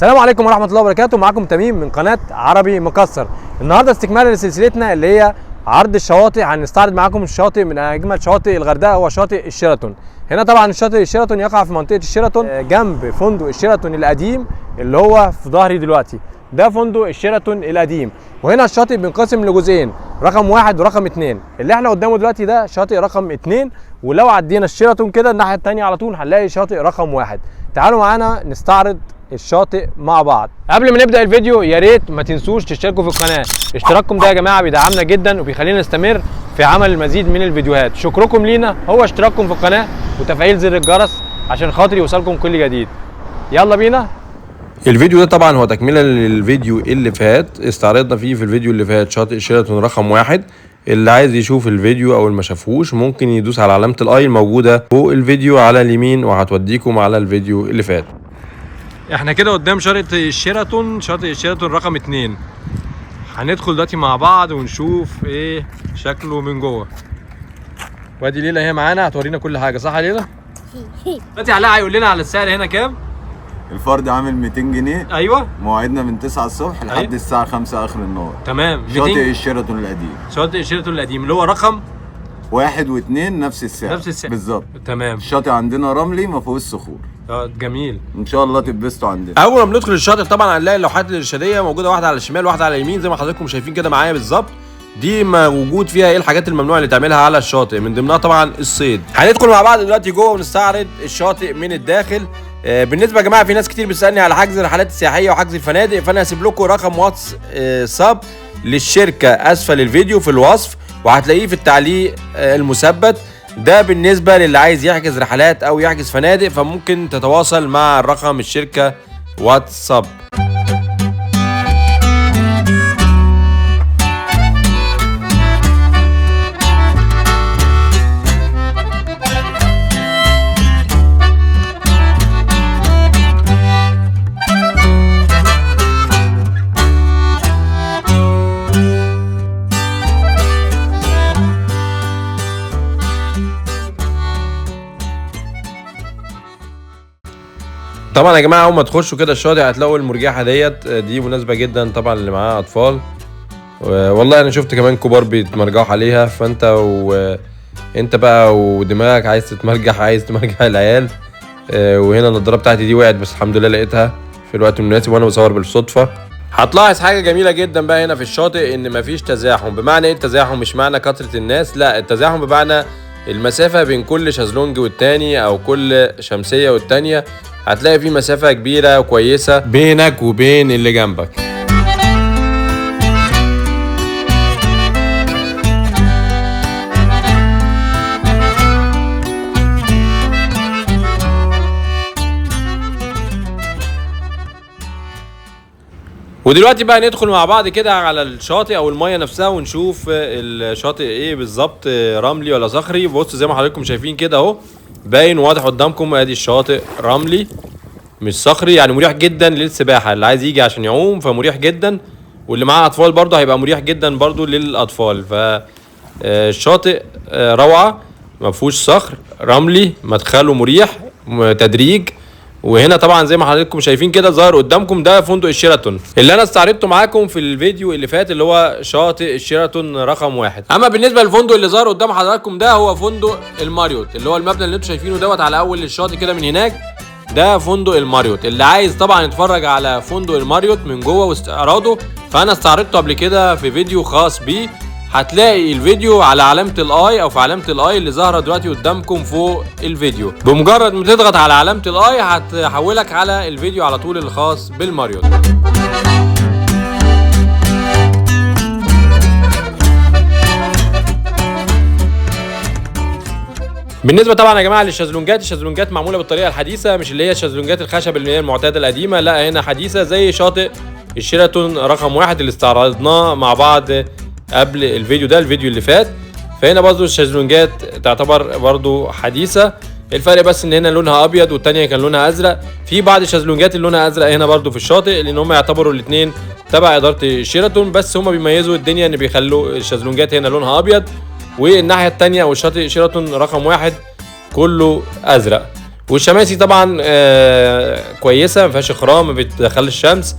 السلام عليكم ورحمة الله وبركاته. معكم تميم من قناة عربي مكسر. النهارده استكمالا لسلسلتنا اللي هي عرض الشواطئ. هنستعرض معاكم الشاطئ من اجمل شواطئ الغردقة، هو شاطئ الشيراتون. هنا طبعا شاطئ الشيراتون يقع في منطقة الشيراتون جنب فندق الشيراتون القديم اللي هو في ظهري دلوقتي. ده فندق الشيراتون القديم، وهنا الشاطئ بينقسم لجزئين، رقم 1 ورقم 2. اللي احنا قدامه دلوقتي ده شاطئ رقم 2، ولو عدينا الشيراتون كده الناحية التانية على طول هنلاقي شاطئ رقم 1. تعالوا معانا نستعرض الشاطئ مع بعض. قبل ما نبدا الفيديو يا ريت ما تنسوش تشتركوا في القناه. اشتراككم ده يا جماعه بيدعمنا جدا وبيخلينا نستمر في عمل المزيد من الفيديوهات. شكركم لينا هو اشتراككم في القناه وتفعيل زر الجرس عشان خاطر يوصلكم كل جديد. يلا بينا. الفيديو ده طبعا هو تكمله للفيديو اللي فات، استعرضنا فيه في الفيديو اللي فات شاطئ شيراتون رقم 1. اللي عايز يشوف الفيديو او اللي ما شافوش ممكن يدوس على علامه الاي الموجوده فوق الفيديو على اليمين وهتوديكم على الفيديو اللي فات. احنا كده قدام شاطئ الشيراتون رقم 2. هندخل دلوقتي مع بعض ونشوف ايه شكله من جوه. وادي ليلى هي معانا هتورينا كل حاجه، صح يا ليلى؟ دلوقتي علاء هيقول لنا على السعر هنا كام؟ الفرد عامل 200 جنيه. ايوه. مواعيدنا من 9 الصبح لحد أيوة. الساعه 5 اخر النهار. تمام. شاطئ الشيراتون القديم. شاطئ الشيراتون القديم اللي هو رقم 1 و2 نفس السعر. نفس السعر بالظبط. تمام. الشاطئ عندنا رملي ما فيهوش صخور. جميل. ان شاء الله تتبسطوا عندنا. اول ما بندخل الشاطئ طبعا هنلاقي اللوحات الارشاديه موجوده، واحده على الشمال واحده على اليمين زي ما حضراتكم شايفين كده معايا بالظبط. دي موجود فيها ايه الحاجات الممنوعه اللي تعملها على الشاطئ، من ضمنها طبعا الصيد. هندخل مع بعض دلوقتي جوه ونستعرض الشاطئ من الداخل. بالنسبه يا جماعه في ناس كتير بتسالني على حجز الرحلات السياحيه وحجز الفنادق، فانا هسيب لكم رقم واتس ساب للشركه اسفل الفيديو في الوصف، وهتلاقيه في التعليق المثبت. ده بالنسبه للي عايز يحجز رحلات او يحجز فنادق، فممكن تتواصل مع الرقم الشركه واتساب. طبعا يا جماعه اول ما تخشوا كده الشاطئ هتلاقوا المرجحه دي مناسبه جدا طبعا اللي معاه اطفال. والله انا شفت كمان كبار بيتمرجحوا عليها، انت بقى ودماغك عايز تمرجح العيال. وهنا النضاره بتاعتي دي وقعت بس الحمد لله لقيتها في الوقت المناسب وانا بصور بالصدفه. هتلاحظ حاجه جميله جدا بقى هنا في الشاطئ، ان مفيش تزاحم. بمعنى ايه التزاحم؟ مش معنى كثره الناس، لا، التزاحم بمعنى المسافه بين كل شازلونج والتاني او كل شمسيه والتانيه هتلاقي في مسافة كبيرة وكويسة بينك وبين اللي جنبك. ودلوقتي بقى ندخل مع بعض كده على الشاطئ او المية نفسها ونشوف الشاطئ ايه بالظبط، رملي ولا صخري. بصوا زي ما حضراتكم شايفين كده اهو، باين واضح قدامكم. ادي الشاطئ رملي مش صخري، يعني مريح جدا للسباحه. اللي عايز يجي عشان يعوم فمريح جدا، واللي معاه اطفال برضه هيبقى مريح جدا برضه للاطفال. فالشاطئ روعه، ما فيهوش صخر، رملي، مدخله مريح، تدريج. وهنا طبعا زي ما حضراتكم شايفين كده ظاهر قدامكم ده فندق الشيراتون اللي انا استعرضته معاكم في الفيديو اللي فات اللي هو شاطئ الشيراتون رقم 1. اما بالنسبه للفندق اللي ظاهر قدام حضراتكم ده هو فندق الماريوت، اللي هو المبنى اللي انتم شايفينه دوت على اول الشاطئ كده من هناك. ده فندق الماريوت. اللي عايز طبعا يتفرج على فندق الماريوت من جوه واستعراضه فانا استعرضته قبل كده في فيديو خاص بيه. هتلاقي الفيديو على علامة الاي او في علامة الاي اللي ظاهرة دلوقتي قدامكم فوق الفيديو. بمجرد ما تضغط على علامة الاي هتحولك على الفيديو على طول الخاص بالماريوت. بالنسبه طبعا يا جماعه للشازلونجات، الشازلونجات معموله بالطريقه الحديثه، مش اللي هي الشازلونجات الخشب اللي هي المعتاده القديمه، لا هنا حديثه زي شاطئ الشيراتون رقم 1 اللي استعرضناه مع بعض قبل الفيديو ده، الفيديو اللي فات. فهنا برضو الشازلونجات تعتبر برضو حديثه، الفرق بس ان هنا لونها ابيض والثانيه كان لونها ازرق. في بعض الشازلونجات اللي لونها ازرق هنا برضو في الشاطئ، لان هم يعتبروا الاثنين تبع اداره الشيراتون، بس هم بيميزوا الدنيا ان بيخلوا الشازلونجات هنا لونها ابيض والناحيه الثانيه او الشاطئ شيراتون رقم 1 كله ازرق. والشماسي طبعا كويسه، ما فيهاش خرام، ما بتدخلش الشمس.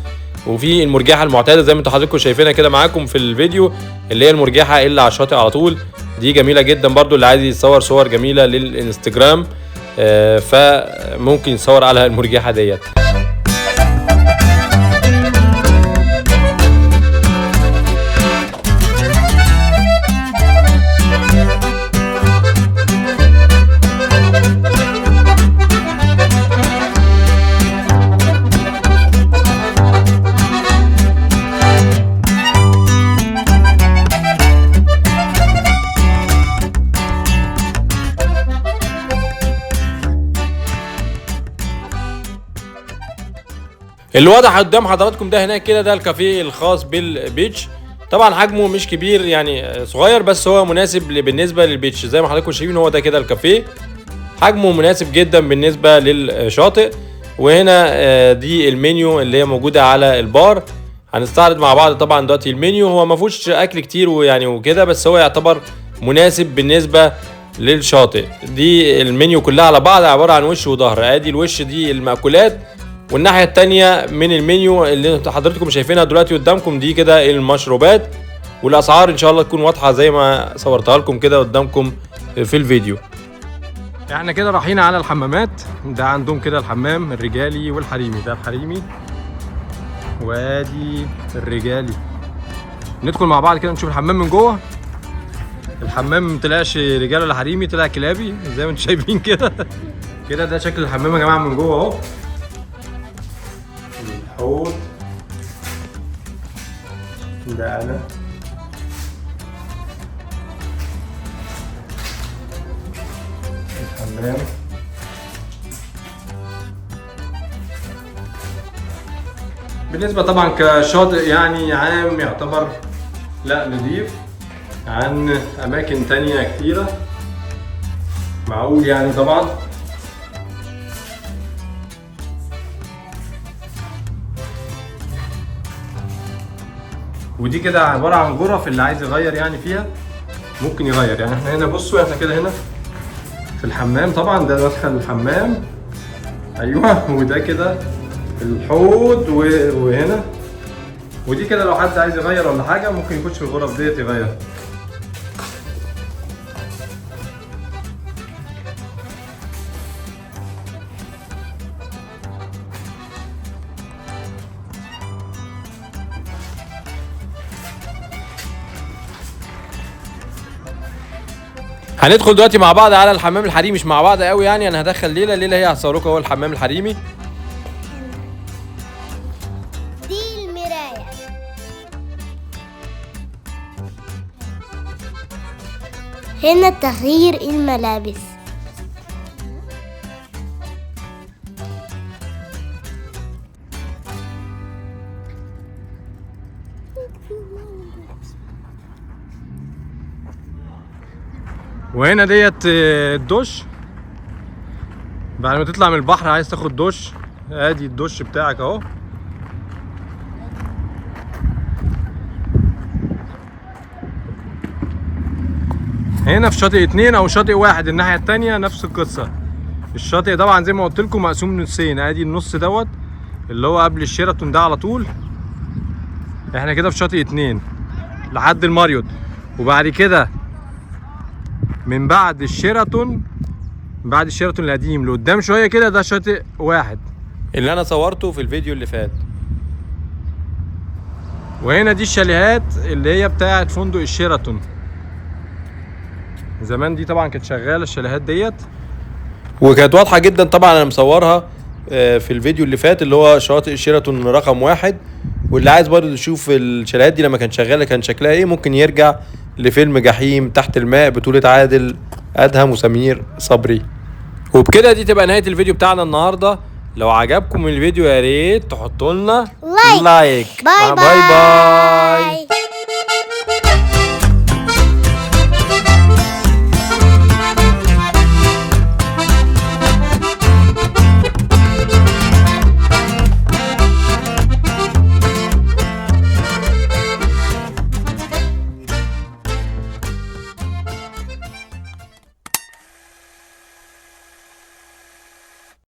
وفي المرجحه المعتاده زي ما انتوا حضراتكم شايفينها كده معاكم في الفيديو، اللي هي المرجحه اللي على الشاطئ على طول. دي جميله جدا برضو، اللي عايز يصور صور جميله للانستجرام فممكن يصور على المرجحه ديت. اللي واضح قدام حضراتكم ده هناك كده ده الكافيه الخاص بالبيتش. طبعا حجمه مش كبير يعني صغير، بس هو مناسب بالنسبه للبيتش. زي ما حضراتكم شايفين هو ده كده الكافيه، حجمه مناسب جدا بالنسبه للشاطئ. وهنا دي المنيو اللي هي موجوده على البار. هنستعرض مع بعض طبعا دلوقتي المنيو. هو ما فيهوش اكل كتير ويعني وكده، بس هو يعتبر مناسب بالنسبه للشاطئ. دي المنيو كلها على بعض عباره عن وش وظهر. ادي الوش دي المأكولات، والناحيه التانية من المنيو اللي حضراتكم شايفينها دلوقتي قدامكم دي كده المشروبات. والاسعار ان شاء الله تكون واضحه زي ما صورتها لكم كده قدامكم في الفيديو. احنا كده رايحين على الحمامات. ده عندهم كده الحمام الرجالي والحريمي. ده الحريمي وادي الرجالي. ندخل مع بعض كده نشوف الحمام من جوه. الحمام مطلعش رجالي ولا حريمي، طلع كلابي زي ما انتم شايفين كده. كده ده شكل الحمام يا جماعه من جوه اهو. الحوض ده انا الحمام. بالنسبة طبعا كشاطئ يعني عام يعتبر لا نضيف عن اماكن تانية كتيرة، معقول يعني طبعا. ودي كده عبارة عن غرف اللي عايز يغير يعني فيها ممكن يغير. يعني احنا هنا بصوا احنا كده هنا في الحمام. طبعا ده مدخل الحمام، ايوه. وده كده الحوض وهنا. ودي كده لو حد عايز يغير ولا حاجة ممكن يخش في الغرف ديت يغير. هندخل دلوقتي مع بعض على الحمام الحريمي. مش مع بعض قوي يعني، انا هدخل ليلى هي هتصور لكم هو الحمام الحريمي. دي المراية. هنا تغيير الملابس. وهنا ديت الدش. بعد ما تطلع من البحر عايز تاخد دش، ادي الدش بتاعك اهو. هنا في شاطئ 2 او شاطئ 1 الناحية التانية نفس القصة. الشاطئ طبعا زي ما قلت لكم مقسوم نصين. ادي النص دوت اللي هو قبل الشيراتون ده على طول. احنا كده في شاطئ 2 لحد الماريوت. وبعد كده من بعد الشيراتون القديم لقدام شويه كده ده شاطئ 1 اللي انا صورته في الفيديو اللي فات. وهنا دي الشاليهات اللي هي بتاعت فندق الشيراتون. زمان دي طبعا كانت شغاله الشاليهات ديت، وكانت واضحه جدا. طبعا انا مصورها في الفيديو اللي فات اللي هو شاطئ الشيراتون رقم 1. واللي عايز برضه يشوف الشاليهات دي لما كانت شغاله كان شكلها ايه ممكن يرجع لفيلم جحيم تحت الماء بطولة عادل أدهم وسمير صبري. وبكده دي تبقى نهاية الفيديو بتاعنا النهاردة. لو عجبكم الفيديو يا ريت تحطوا لنا لايك. باي باي. باي.